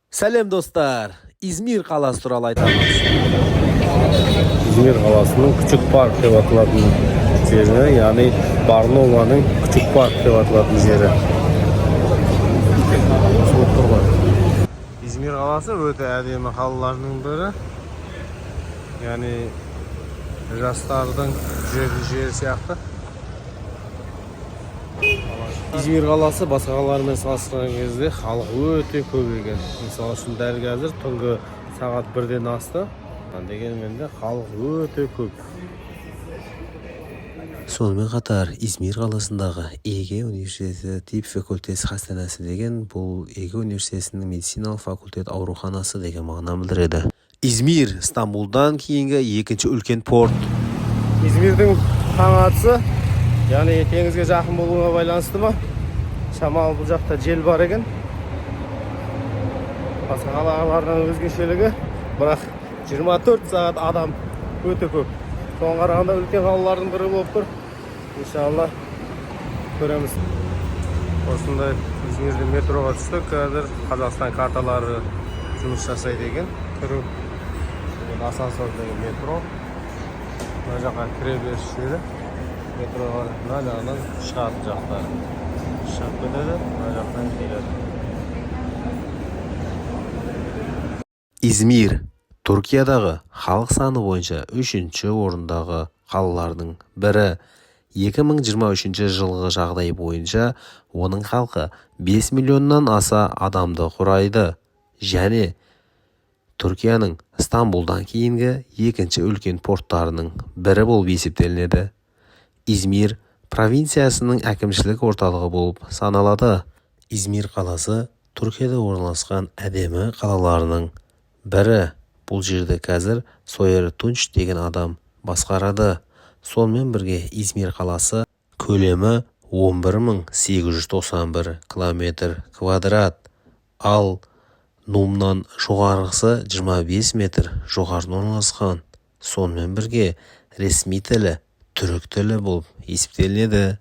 Сәлем достар, İzmir қаласы туралы айтамыз. İzmir қаласының küçük park деп аталатын жері, яғни Барноланың küçük park деп аталатын жері. İzmir қаласы өте әдемі қалалардың бірі. Яғни жастардың жүретін жері сияқты. İzmir қаласы басқа қалалармен салыстырған кезде халық өте көп екен. Мысалы үшін дәл қазір түнгі сағат 1-ден асты. Дегенмен де халық өте көп. Сонымен қатар İzmir қаласындағы Ege университеті тип факультеті хастанасы деген бұл Ege университетінің медициналық факультет ауруханасы деген мағына білдіреді. İzmir Стамбулдан кейінгі екінші үлкен порт. İzmir'дің таң атысы, яғни теңізге жақын болуына байланысты ма? Шамалы бұл жақта жел бар екен. Басқа қалалардан өзгешелігі, бірақ 24 сағат адам өте көп. Соған қарағанда үлкен қалалардың бірі болып тұр. Иншалла көреміз. Осындай İzmir'де метроға түстік. Қазір Қазақстан карталары жұмыс жасайды екен. Кіру асансер деген метро. Мына жаққа кіре беріс жері. Метроға мына жағынан шығатын жақтары. Шығып кетеді, мына жақтан келеді. İzmir Түркиядағы халық саны бойынша 3-ші орындағы қалалардың бірі. 2023 жылғы жағдай бойынша оның халқы 5 миллионнан аса адамды құрайды. Және Түркияның Стамбулдан кейінгі екінші үлкен порттарының бірі болып есептелінеді. İzmir провинциясының әкімшілік орталығы болып саналады. İzmir қаласы Түркияда орналасқан әдемі қалаларының бірі. Бұл жерді қазір Сойер Тунч деген адам басқарады. Сонымен бірге İzmir қаласы көлемі 11.891 километр квадрат, ал Нумнан жоғарғысы 25 метр жоғары орналасқан. Сонымен бірге ресми тілі түрік тілі болып есептелінеді.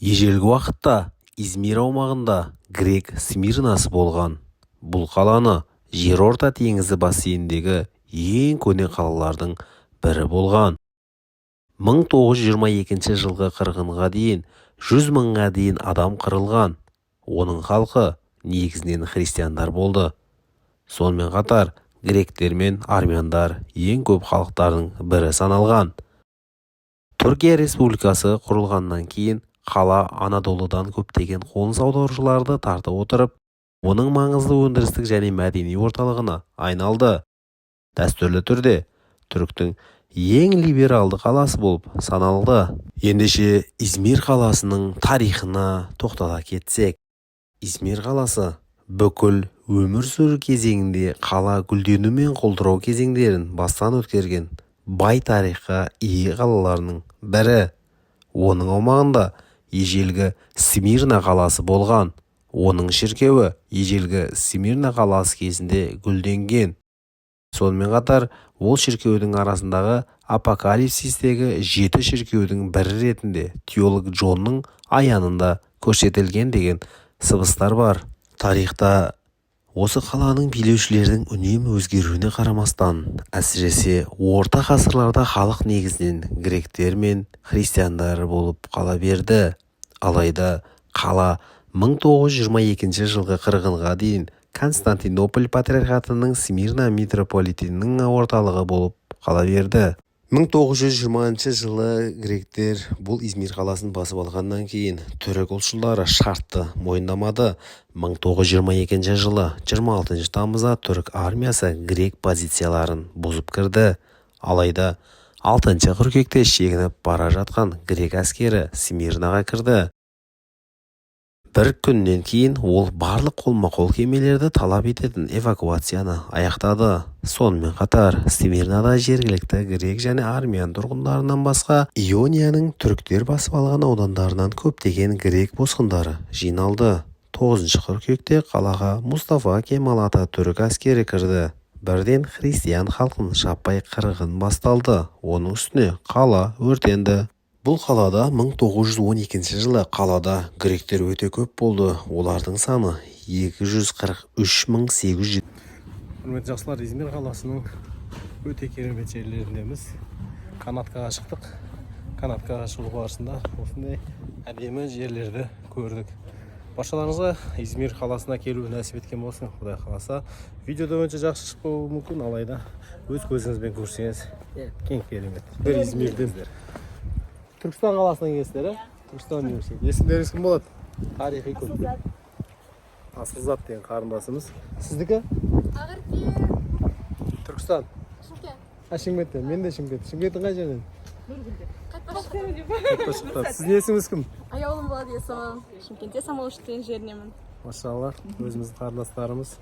Ежелгі уақытта İzmir аумағында грек Смирнасы болған. Бұл қаланы Жерорта теңізі бассейніндегі ең көне қалалардың бірі болған. 1922 жылғы қырғынға дейін 100 мыңға дейін адам қырылған. Оның халқы негізінен христиандар болды. Сонымен қатар гректер мен армяндар ең көп халықтардың бірі саналған. Түркия Республикасы құрылғаннан кейін қала Анадолыдан көптеген қоныс аударушыларды тартып отырып, оның маңызды өндірістік және мәдени орталығына айналды. Дәстүрлі түрде түріктің ең либералды қаласы болып саналды. Ендеше İzmir қаласының тарихына тоқтала кетсек. İzmir қаласы бүкіл өмір сүру кезеңінде қала гүлдену мен құлдырау кезеңдерін бастан өткерген бай тарихқа ие қалаларының бірі. Оның аумағында ежелгі Смирна қаласы болған. Оның шіркеуі ежелгі Смирна қаласы кезінде гүлденген. Сонымен қатар ол шіркеудің арасындағы апокалипсистегі 7 шіркеудің бірі ретінде теолог Джонның аянында көрсетілген деген сыбыстар бар. Тарихта осы қаланың билеушілердің үнемі өзгеруіне қарамастан, әсіресе орта ғасырларда халық негізінен гректер мен христиандар болып қала берді. Алайда қала 1922 жылғы қырғынға дейін Константинополь патриархатының Смирна митрополитенінің орталығы болып қала берді. 1920 жылы гректер бұл İzmir қаласын басып алғаннан кейін түрік ұлтшылдары шартты мойындамады. 1922 жылы 26 тамызда түрік армиясы грек позицияларын бұзып кірді. Алайда 6 қыркүйекте шегініп бара жатқан грек әскері Смирнаға кірді. Бір күннен кейін ол барлық қолма-қол кемелерді талап ететін эвакуацияны аяқтады. Сонымен қатар Смирнада жергілікті грек және армян тұрғындарынан басқа Ионияның түріктер басып алған аудандарынан көптеген грек босқындары жиналды. 9 қыркүйекте қалаға Мұстафа Кемал Ататүрік әскері кірді. Бірден христиан халқын жаппай қырғын басталды. Оның үстіне қала өртенді. Бұл қалада 1912 жылы қалада гректер өте көп болды. Олардың саны 243.800 Құрметті жақсылар, Измир қаласының өте керемет жерлеріндеміз. Канаткаға шықтық. Канаткаға шығу барысында осындай әдемі жерлерді көрдік. Баршаларыңызға Измир қаласына келу нәсіп еткен болсын. Құдай қаласа, видеода önce жақсы шықпауы мүмкін, алайда өз көзіңізбен көрсеңіз кең керемет. Бір Измирден Түркістан қаласынан келесіздер, Түркістан университеті. Есімдеріңіз кім болады? Тарихи көп. Асылзат деген қарындасымыз. Сіздікі? Түркістан. Шымкенттен. Мен де Шымкент. Шымкенттің қай жерінен? Нұргүлден. Сіздің есіміңіз кім? Аяулым болады есімім. Шымкентте Самолшықтың жерінемін. Машалла, өзіміздің қарындастарымыз.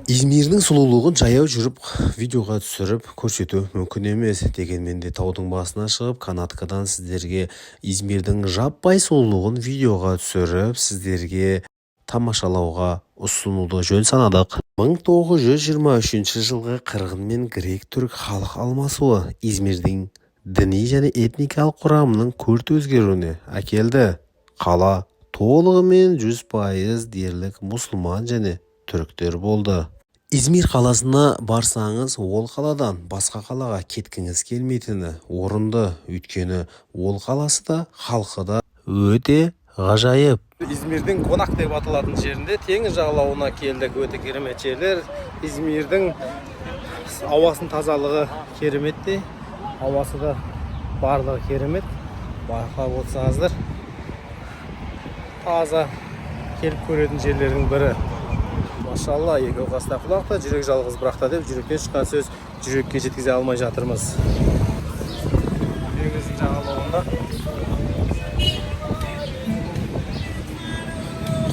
Измирдің сұлулығын жаяу жүріп видеоға түсіріп көрсету мүмкін емес. Дегенмен де таудың басына шығып канаткадан сіздерге Измирдің жаппай сұлулығын видеоға түсіріп сіздерге тамашалауға ұсынуды жөн санадық. 1923 жылғы қырғын мен грек-түрік халық алмасуы Измирдің діни және этникалық құрамының күрт өзгеруіне әкелді. Қала толығымен 100% дерлік мұсылман және түріктер болды. Измир қаласына барсаңыз, ол қаладан басқа қалаға кеткіңіз келмейтіні орынды, өйткені ол қаласы да, халқы да өте ғажайып. Измирдің Конак деп аталатын жерінде теңіз жағалауына келдік. Өте керемет жерлер. Измирдің ауасының тазалығы кереметте, ауасы да барлығы керемет. Байқап отырсаңыздар, таза келіп көретін жерлердің бірі. Машалла, екі қаста құлақта, жүрек жалғыз бірақта деп жүректен шыққан сөз жүрекке жеткізе алмай жатырмыз. Теңіздің жағалауында.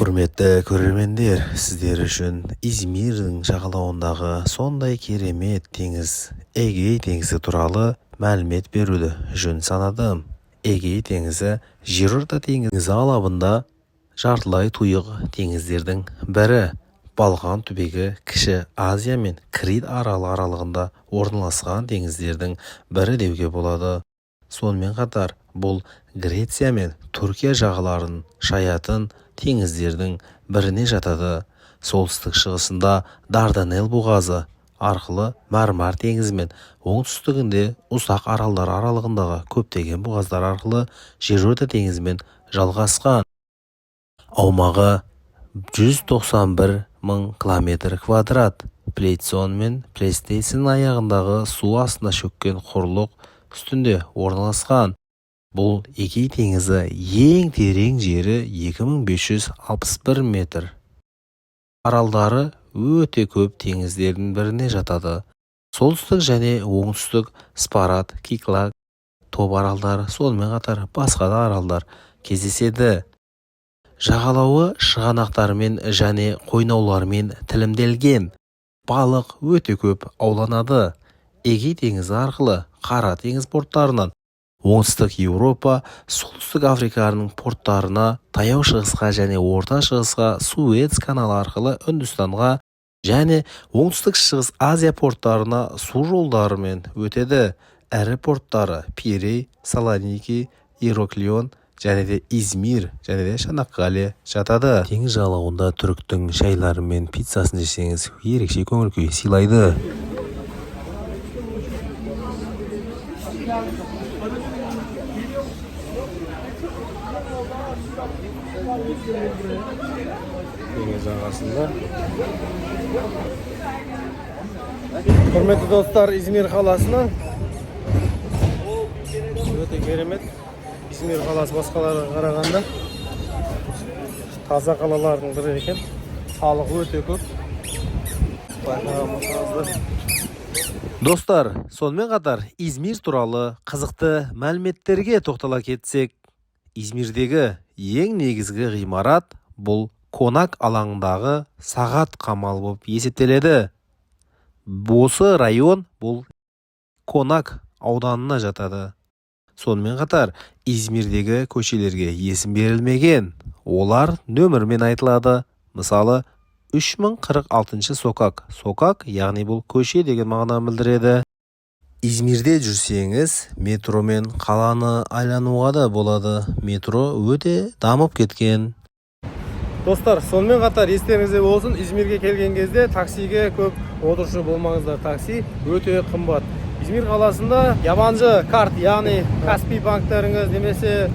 Құрметті көрермендер, сіздер үшін Измирдің жағалауындағы сондай керемет теңіз, Эгей теңізі туралы мәлімет беруді жөн санадым. Эгей теңізі жерорта теңізі алабында жартылай тұйық теңіздердің бірі. Балқан түбегі Кіші Азия мен Крит аралығында орналасқан теңіздердің бірі деуге болады. Сонымен қатар, бұл Греция мен Түркия жағаларын шаятын теңіздердің біріне жатады. Солтүстік шығысында Дарданелл бұғазы арқылы Мармар теңізі мен оңтүстігінде ұсақ аралдар аралығындағы көптеген бұғаздар арқылы жерорта теңізімен жалғасқан. Аумағы 191 мың километр квадрат. Плейстоцен мен Плейстоцен аяғындағы су астына шөккен құрлық үстінде орналасқан. Бұл Эгей теңізі ең терең жері 2561 метр. Аралдары өте көп теңіздердің біріне жатады. Солтүстік және оңтүстік Спарат, Киклак, топ аралдар, сонымен қатар басқа да аралдар кездеседі. Жағалауы шығанақтармен және қойнаулармен тілімделген. Балық өте көп ауланады. Эгей теңізі арқылы Қара теңіз порттарынан оңтүстік Еуропа, солтүстік Африканың порттарына, таяу шығысқа және орта шығысқа Суэц каналы арқылы Үндістанға және оңтүстік шығыс Азия порттарына су жолдарымен өтеді. Әрі порттары Пирей, Салоники, Ираклион және де Измир және де Шанаққале жатады. Теңіз жағалауында түріктің шайлары мен пиццасын жесеңіз, ерекше көңіл күй сыйлайды. Теңіз жағасында. Құрметті достар, Измир қаласынан өте керемет. Измир қаласы басқаларға қарағанда таза қалалардың бірі екен. Халқы өте көп. Достар, сонымен қатар Измир туралы қызықты мәліметтерге тоқтала кетсек, Измирдегі ең негізгі ғимарат бұл Конак алаңындағы сағат қамал болып есептеледі. Осы район бұл Конак ауданына жатады. Сонымен қатар Измирдегі көшелерге есім берілмеген. Олар нөмірмен айтылады. Мысалы, 3046 сокак. Сокак, яғни бұл көше деген мағына білдіреді. Измирде жүрсеңіз, метромен қаланы айлануға да болады. Метро өте дамып кеткен. Достар, сонымен қатар естеріңізде болсын, Измирге келген кезде таксиге көп отырушы болмаңыздар. Такси өте қымбат. Измир қаласында ябанжы карт, яғни Каспий банктеріңіз немесе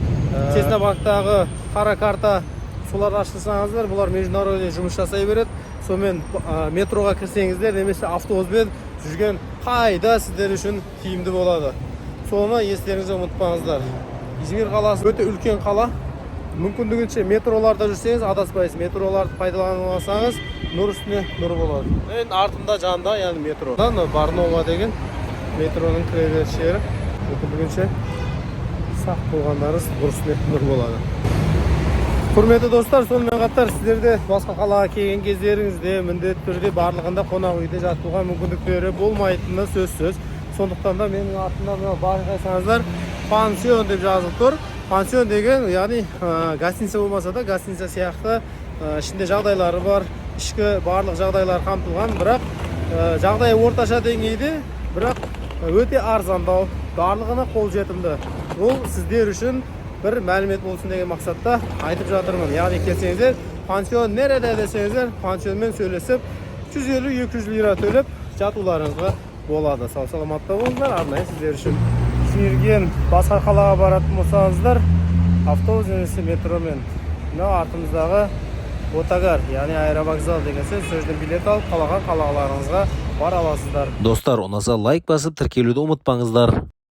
Честно банктағы қара карта соларды ашсаңыздар, бұлар международный жұмыс жасай береді. Сонымен метроға кірсеңіздер немесе автобуспен жүрген қайда сіздер үшін тиімді болады. Соны естеріңізде ұмытпаңыздар. Измир қаласы өте үлкен қала. Мүмкіндігінше метроларда жүрсеңіз адаспайсыз. Метроларды пайдаланып алсаңыз, нұр үстіне нұр болады. Мен артымда жанында, яғни метро. Барнова деген метроның кіреберіс жері. Мүмкіндігінше сақ болғандарыңыз нұр үстіне нұр болады. Құрметті достар, сонымен қатар сіздерде басқа қалаға келген кездеріңізде міндетті түрде барлығында қонақ үйде жатуға мүмкіндіктері болмайтыны сөзсіз. Сондықтан да менің артымда байқасаңыздар пансион деп жазылып тұр. Пансион деген, яғни гостиница болмаса да гостиница сияқты ішінде жағдайлары бар, ішкі барлық жағдайлар қамтылған, бірақ жағдай орташа деңгейде, бірақ өте арзандау, барлығына қолжетімді. Ол сіздер үшін бір мәлімет болсын деген мақсатта айтып жатырмын. Яғни келсеңіздер, пансион нереде десеңіздер, пансионмен сөйлесіп 150-200 лира төлеп жатуларыңызға болады. Сау саламатта болыңыздар, арнайы сіздер үшін. Измирден басқа қалаға баратын болсаңыздар, автобус немесе метромен артымыздағы Отагар, яғни аэровокзал деген сөз, сөзден билет алып қалаған қалаларыңызға бара аласыздар. Достар, ұнаса лайк басып тіркелуді ұмытпаңыздар.